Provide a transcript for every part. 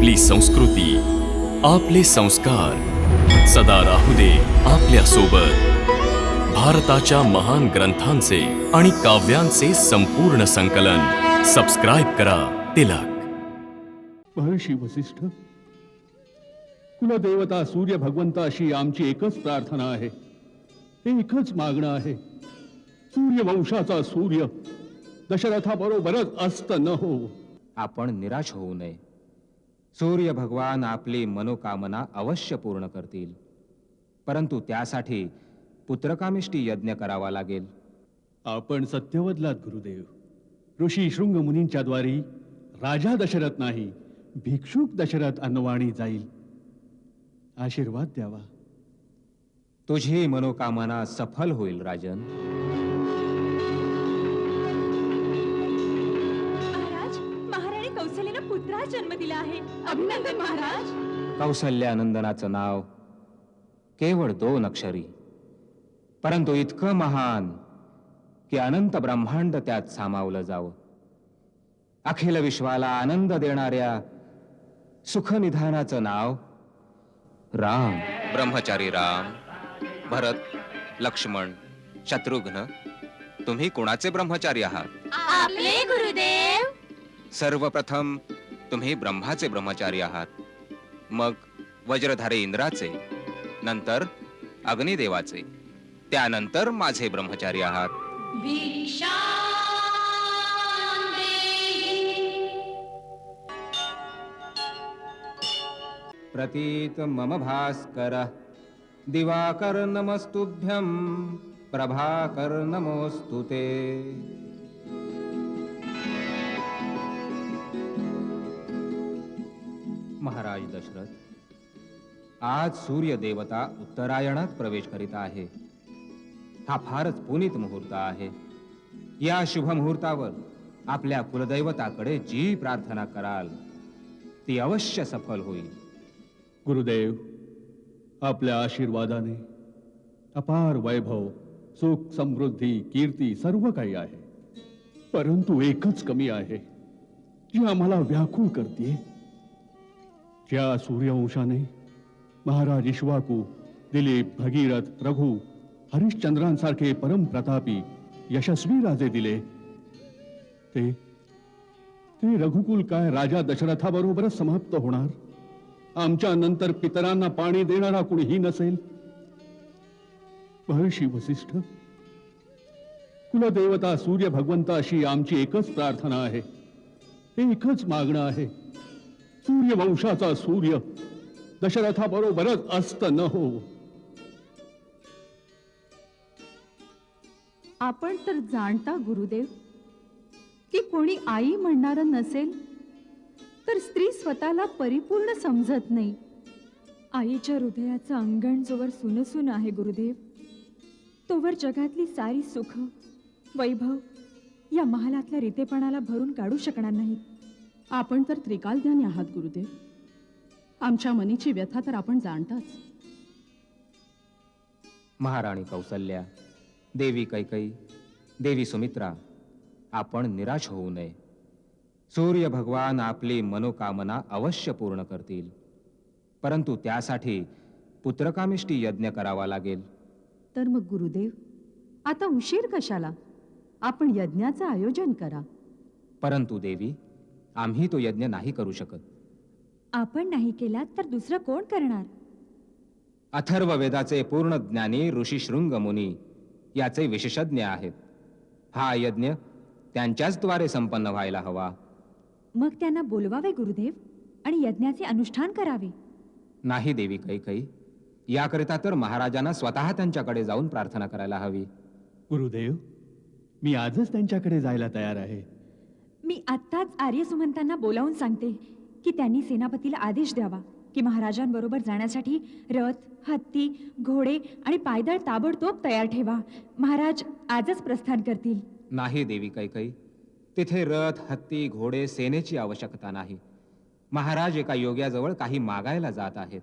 आपली संस्कृती, आपले संस्कार सदा राहू दे आपल्या सोबत. भारताच्या महान ग्रंथांचे आणि काव्यांचे संपूर्ण संकलन सबस्क्राईब करा तिलक. महर्षी वसिष्ठ, कुलदेवता सूर्य भगवंताशी आमची एकच प्रार्थना आहे, एकच मागणं आहे. सूर्यवंशाचा सूर्य दशरथाबरोबरच अस्त न हो. आपण निराश होऊ नये. सूर्य भगवान आपली मनोकामना अवश्य पूर्ण करतील, परंतु त्यासाठी पुत्रकामिष्टी यज्ञ करावा लागेल. आपण सत्यवदलात गुरुदेव. ऋषी शृंग मुनींच्या द्वारी राजा दशरथ नाही, भिक्षुक दशरथ अन्नवाणी जाईल. आशीर्वाद द्यावा. तुझी मनोकामना सफल होईल राजन. महाराज, महाराणी कौसल्याला पुत्रास जन्म दिला आहे. अभिनंदन महाराज. कौसल्यानंदनाचं नाव केवळ 2 अक्षरी, परंतु इतकं महान की अनंत ब्रह्मांड त्यात सामावलं जावं. अखिल विश्वाला आनंद देणाऱ्या सुखनिधानाचं नाव राम. ब्रह्मचारी राम, भरत, लक्ष्मण, शत्रुघ्न, तुम्ही कोणाचे ब्रह्मचारी आहात? आपले गुरुदेव. सर्वप्रथम तुम्ही ब्रह्माचे ब्रह्मचारी आहात, मग वज्रधारी इंद्राचे, नंतर अग्निदेवाचे, त्यानंतर माझे ब्रह्मचारी आहात. प्रतीत मम भास्कर दिवाकर नमस्तुभ्यं प्रभाकर नमोस्तुते. महाराज दशरथ, आज सूर्य देवता उत्तरायणात प्रवेश करीत आहे. हा फारच पुनीत मुहूर्त आहे. या शुभ मुहूर्तावर आपल्या कुलदैवताकडे जी प्रार्थना कराल ती अवश्य सफल होईल. गुरुदेव, आपल्या आशीर्वादाने अपार वैभव, सुख, समृद्धी, कीर्ती सर्व काही आहे, परंतु एकच कमी आहे जी आम्हाला व्याकुळ करते. ज्या सूर्यवंशाने महाराज इक्ष्वाकू, दिलीप, भगीरथ, रघु, हरिश्चंद्रांसारखे परमप्रतापी यशस्वी राजे दिले, ते रघुकुल काय राजा दशरथाबरोबरच समाप्त होणार? आमच्या नंतर पितरांना पाणी देणारा कुणीही नसेल. महर्षी वसिष्ठ, कुलदेवता सूर्य भगवंताशी आमची एकच प्रार्थना आहे, एकच मागणं आहे. सूर्यवंशाचा सूर्य दशरथाबरोबरच अस्त न हो. आपण तर जाणता गुरुदेव की कोणी आई म्हणणारं नसेल तर स्त्री स्वतःला परिपूर्ण समजत नाही. आईच्या हृदयाचं अंगण जोवर सुनसून आहे गुरुदेव, तोवर जगातली सारी सुख, वैभव या महालातल्या रितेपणाला भरून काढू शकणार नाहीत. आपण तर त्रिकालज्ञानी आहात गुरुदेव. आमच्या मनीची व्यथा तर आपण जाणताच. महाराणी कौसल्या, देवी कैकेयी, देवी सुमित्रा, आपण निराश होऊ नये. सूर्य भगवान आपली मनोकामना अवश्य पूर्ण करतील, परंतु त्यासाठी पुत्रकामिष्टी यज्ञ करावा लागेल. तर मग गुरुदेव, आता उशीर कशाला? आपण यज्ञाचं आयोजन करा. परंतु देवी, आम्ही तो यज्ञ नाही करू शकत. आपण नाही केलात तर दुसरं कोण करणार? अथर्व वेदाचे पूर्ण ज्ञानी ऋषी शृंग मुनी याचे विशेषज्ञ आहेत. हा यज्ञ त्यांच्याच द्वारे संपन्न व्हायला हवा. मग त्यांना बोलवावे गुरुदेव आणि यज्ञाचे अनुष्ठान करावे. नाही देवी कैकेयी, याकरिता तर महाराजांना स्वतः त्यांच्याकडे जाऊन प्रार्थना करायला हवी. गुरुदेव, मी आजच त्यांच्याकडे जायला तयार आहे. मी आत्ताच आर्यसुमंतांना बोलावून सांगते की त्यांनी सेनापतीला आदेश द्यावा की महाराजांबरोबर जाण्यासाठी रथ, हत्ती, घोडे आणि पायदळ ताबडतोब तयार ठेवा. महाराज आजच प्रस्थान करतील. नाही देवी कैकेयी, तिथे रथ, हत्ती, घोडे, सेनेची आवश्यकता नाही. महाराज एका योग्याजवळ काही मागायला जात आहेत,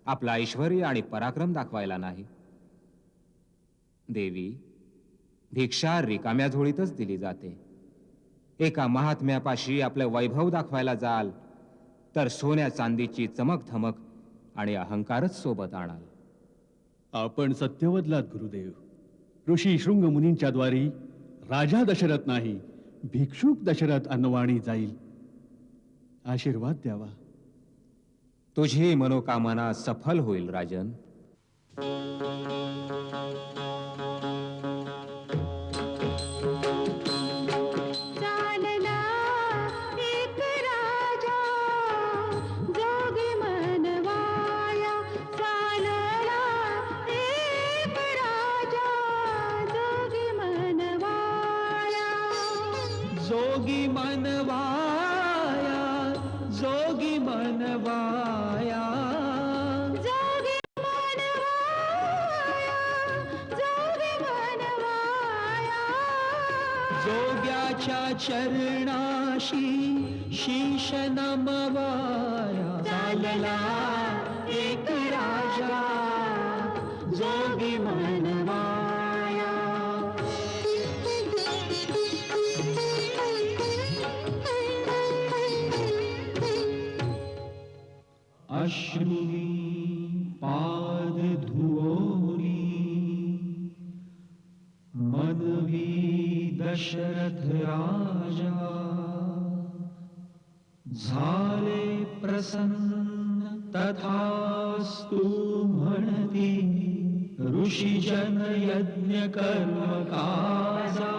आपला ऐश्वर्य आणि पराक्रम दाखवायला नाही. देवी, भिक्षा रिकाम्या झोळीतच दिली जाते. एका महात्म्यापाशी आपलं वैभव दाखवायला जाल तर सोन्या चांदीची चमक धमक आणि अहंकारच सोबत आणाल. आपण सत्यवदलात गुरुदेव. ऋषी शृंग मुनींच्या द्वारी राजा दशरथ नाही, भिक्षुक दशरथ अन्नवाणी जाईल. आशीर्वाद द्यावा. तुझी मनोकामना सफल होईल राजन. चालला एक राजा जोगी मनवाया, चालला एक राजा जोगी मनवाया. जोगी मनवाया, जोगी मनवाया. जोगी मनवाया, जोगी मनवाया. जोग्याच्या चरणाशी शीश नमवाया. चालला एक राजा जोगी मनवाया. अश्रुनी पाद धुओनी मनवी दशरथ राजा. झाले प्रसन्न तथास्तु म्हणती, ऋषीजन यज्ञ कर्म काजा.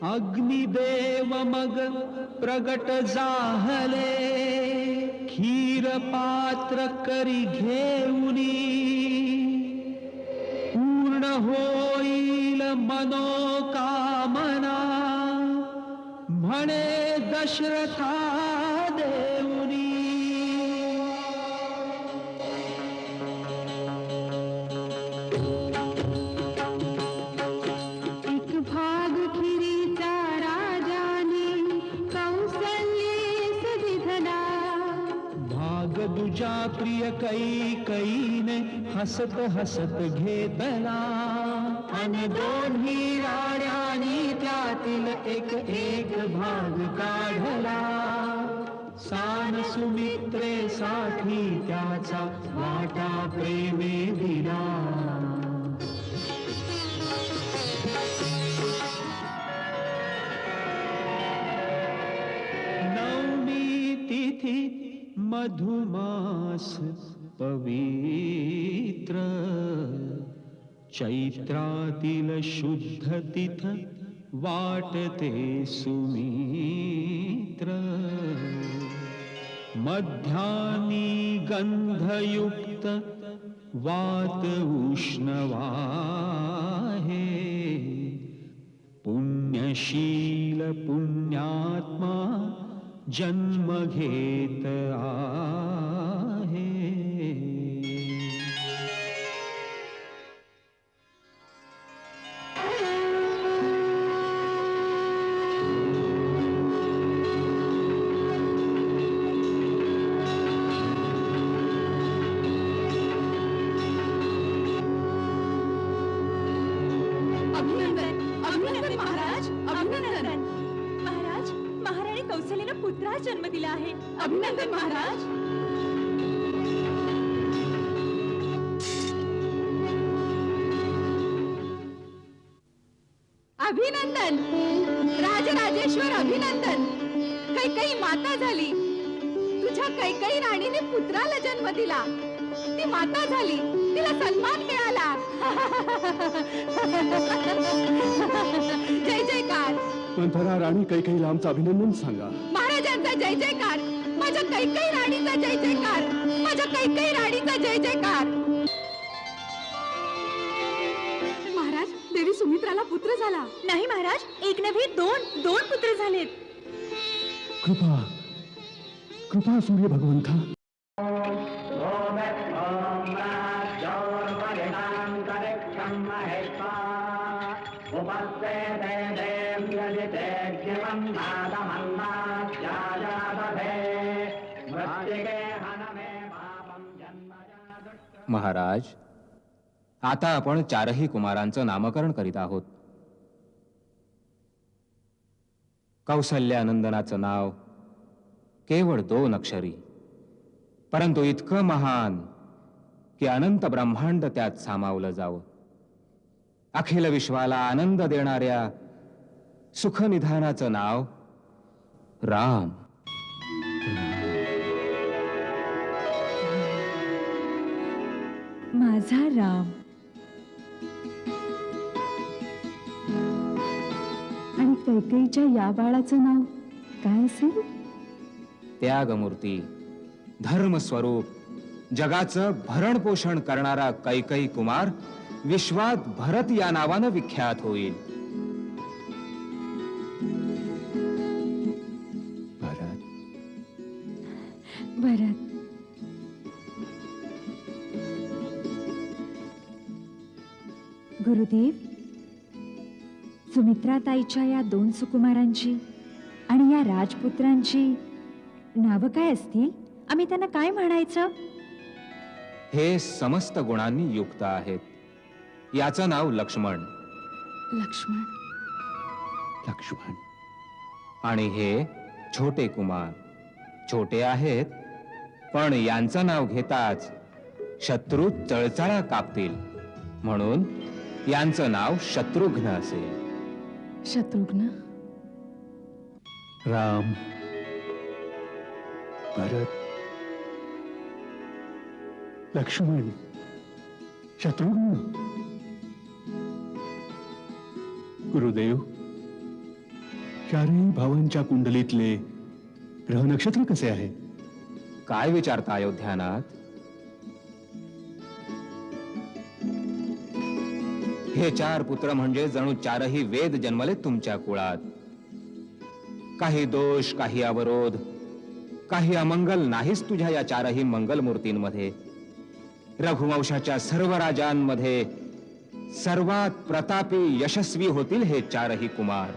अग्निदेव मग प्रगट जाहले, खीर पात्र करी घेऊनी. पूर्ण होईल मनोकामना, म्हणे दशरथा देऊनी. एक भाग खिरीचा राजाने कौसल्येस दिधला. भाग दुजा प्रिय कैकईने हसत हसत घेतला. अन दोन्ही राण्यांनी त्यातील एक एक भाग काढला. सान सुमित्रेसाठी त्याचा वाटा प्रेमे दिला. नवमी तिथी मधुमास पवित्र, चैत्रातील शुद्ध तिथ वाटते सुमित्र. मध्यानी गंधयुक्त वात उष्णवाहे, पुण्यशील पुण्यात्मा जन्म घेत आहे. अभिनंदन अभिनंदन महाराज, अभिनंदन महाराज. महाराणी कौसल्यानं पुत्रास जन्म दिला आहे. अभिनंदन महाराज. अभिनंदन राजराजेश्वर, अभिनंदन. कैकई माता झाली. तुझ्या कैकई राणीने पुत्राला जन्म दिला. ती माता झाली, तिला सन्मान मिळाला. जय जयकार. मंथरा राणी कैकेयीला आमचं अभिनंदन सांगा. महाराजांचा जय जयकार. माझ्या कैकई राणीचा जय जयकार. माझ्या कैकई राणीचा जय जयकार. महाराज, देवी सुमित्राला पुत्र झाला. झाला. नाही महाराज, एक नव्हे दोन पुत्र झालेत. कृपा कृपा सूर्य भगवंता. महाराज, आता आपण चारही कुमारांचं नामकरण करीत आहोत. कौसल्यानंदनाचं नाव केवळ 2 अक्षरी, परंतु इतकं महान की अनंत ब्रह्मांड त्यात सामावलं जावं. अखिल विश्वाला आनंद देणाऱ्या सुखनिधानाचं नाव राम. माझा राम. आणि कैकेयीच्या या बाळाचं नाव काय असेल? त्यागमूर्ती, धर्मस्वरूप, जगाचं भरण पोषण करणारा कैकेयी कुमार विश्वात भरत या नावानं विख्यात होईल. भरत. भरत. गुरुदेव, सुमित्राताईच्या या 2 सुकुमारांची आणि या राजपुत्रांची नावं काय असतील? आम्ही त्यांना काय म्हणायचं? हे समस्त गुणांनी युक्त आहेत. याचं नाव लक्ष्मण लक्ष्मण. लक्ष्मण. आणि हे छोटे कुमार. छोटे आहेत, पण यांचं नाव घेताच शत्रू चळचळा कापतील, म्हणून यांचं नाव शत्रुघ्न असेल. शत्रुघ्न. राम, भरत, लक्ष्मण, शत्रुघ्न. गुरुदेव, चारही भावांच्या कुंडलीतले ग्रह नक्षत्र कसे आहे? काय विचारता अयोध्यानाथ? हे 4 पुत्र म्हणजे जणू 4ही वेद जन्मले तुमच्या कुळात. काही दोष, काही अवरोध, काही अमंगल नाहीच तुझ्या या 4ही मंगल मूर्तींमध्ये. रघुवंशाच्या सर्व राजांमध्ये सर्वात प्रतापी, यशस्वी होतील हे 4ही कुमार.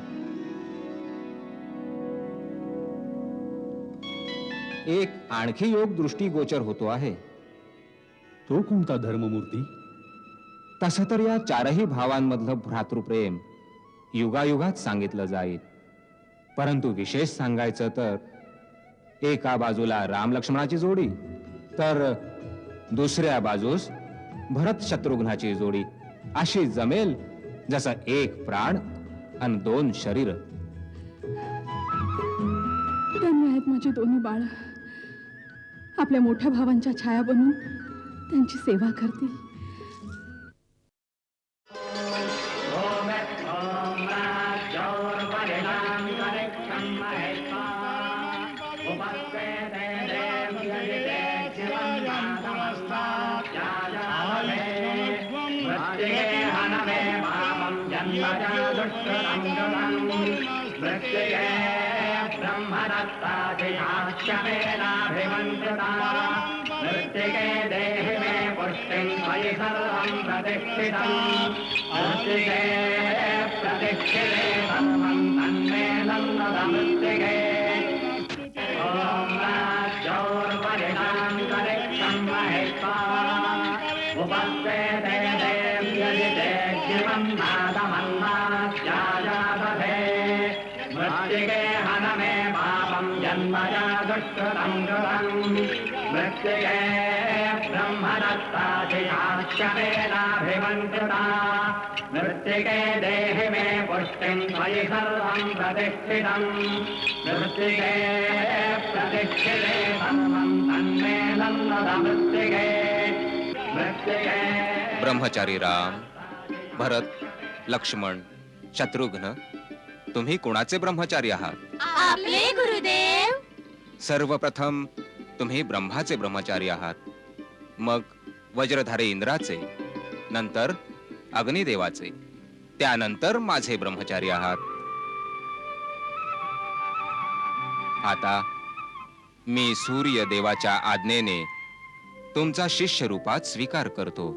एक आणखी योग दृष्टीगोचर होतो आहे. तो कोणता धर्ममूर्ती? तसं तर या 4ही भावांमधलं भ्रातृप्रेम युगायुगात सांगितलं जाईल, परंतु विशेष सांगायचं तर एका बाजूला राम लक्ष्मणाची जोडी, तर दुसऱ्या बाजूस भरत शत्रुघ्नाची जोडी अशी जमेल जसं 1 प्राण आणि 2 शरीर. त्यांनी आहेत माझी 2 बाळ. आपल्या मोठ्या भावांच्या छाया बनून त्यांची सेवा करतील. मृत्तिके देहि मे पुष्टिं त्वयि सर्वं प्रतिष्ठितम् मृत्तिके प्रतिष्ठिते सर्वं तन्मे नन्दमृत्तिके ॐ राज्योर्वरिणान्तरिक्षं महेश्वा उपस्थिते देव्यजिते शिवं नादमन्नात्याजातथे मृत्तिके हन मे पापं जन्मजा दुष्कृतं कृतम् मृत्तिके ब्रह्मदत्ताधिकाश्यमेनाभिमन्त्रिता मृत्तिके देहि मे पुष्टिं त्वयि सर्वं प्रतिष्ठितम् मृत्तिके प्रतिष्ठिते सर्वं तन्मे नन्दमृत्तिके मृत्तिके. ब्रह्मचारी राम, भरत, लक्ष्मण, शत्रुघ्न, तुम्ही कुणाचे ब्रह्मचारी आहात? आपले गुरुदेव. सर्वप्रथम तुम्ही ब्रह्माचे ब्रह्मचारी आहात, मग वज्रधारी इंद्राचे, नंतर अग्निदेवाचे, त्यानंतर माझे ब्रह्मचारी आहात. आता मी सूर्य देवाच्या आज्ञेने तुमचा शिष्य रूपात स्वीकार करतो.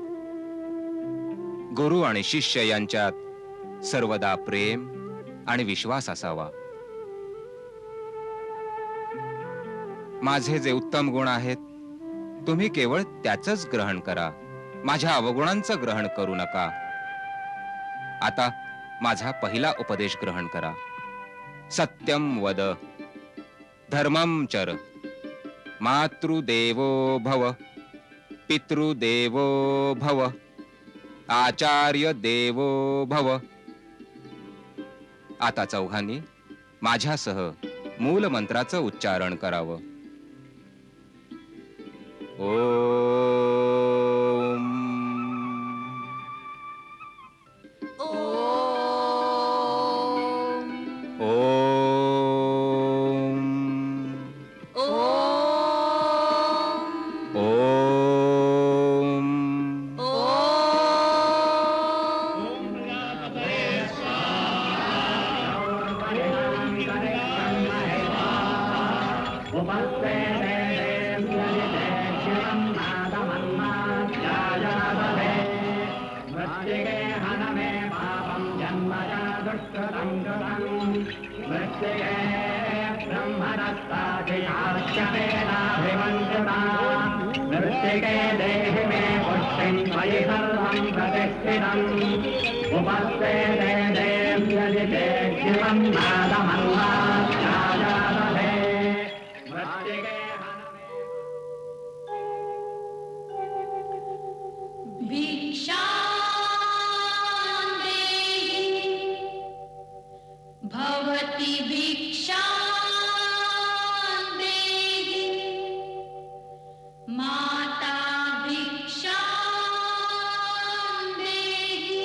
गुरु आणि शिष्य यांच्यात सर्वदा प्रेम आणि विश्वास असावा. माझे जे उत्तम गुण आहेत तुम्ही केवळ त्याचंच ग्रहण करा, माझ्या अवगुणांचं ग्रहण करू नका. आता माझा पहिला उपदेश ग्रहण करा. सत्यम वद, धर्मम चर, मातृदेवो भव, पितृदेवो भव, आचार्य देवो भव. आता चौघांनी माझ्यासह मूल मंत्राचं उच्चारण करावं. ओम ओम ओम मृत्तिके देहि मे पुष्टिं त्वयि सर्वं प्रतिष्ठितम् उपस्थे देव्यदिते शिवं नादमन्नाद्यायादधे मृत्तिके भिक्षां देहि भवति भिक्षां देहि माता भिक्षां देहि.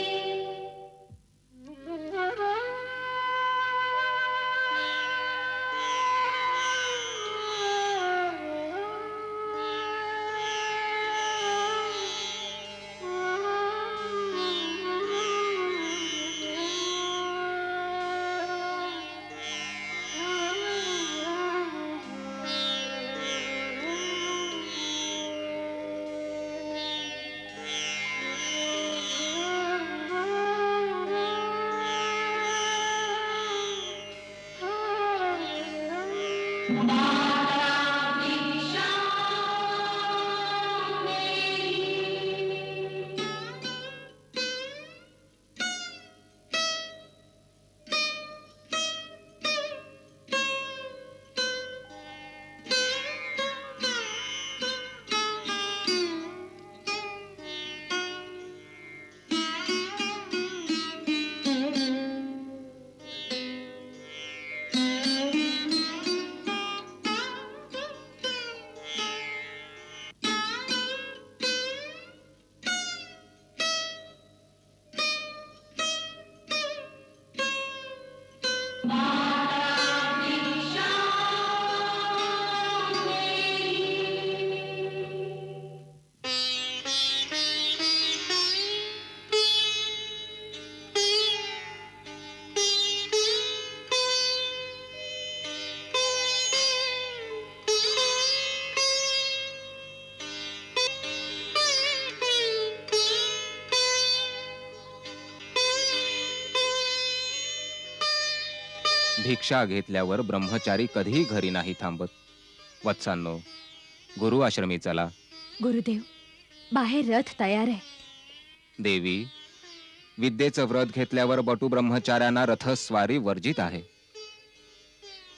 भिक्षा घेतल्यावर ब्रह्मचारी कधीही घरी नाही थांबत. वत्सांनो, गुरु आश्रमी चला. गुरुदेव, बाहेर रथ तयार आहे. देवी, विद्येचं व्रत घेतल्यावर बटू ब्रह्मचार्यांना रथस्वारी वर्जित आहे.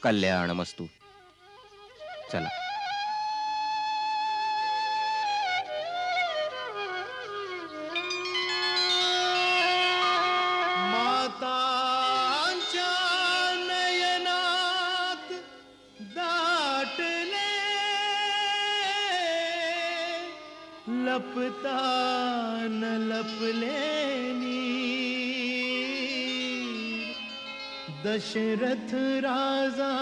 कल्याणमस्तु. चला. लपता न लपलेनी दशरथ राजा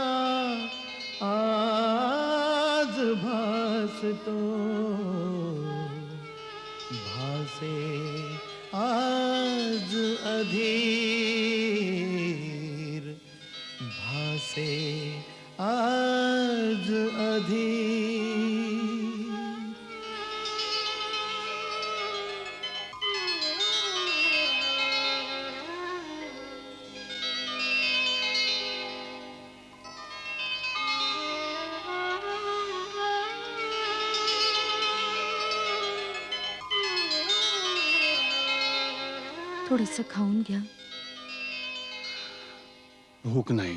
आज भासतो भासे आज अधीर भासे आज अधीर। थोडंसं खाऊन घ्या. भूक नाही.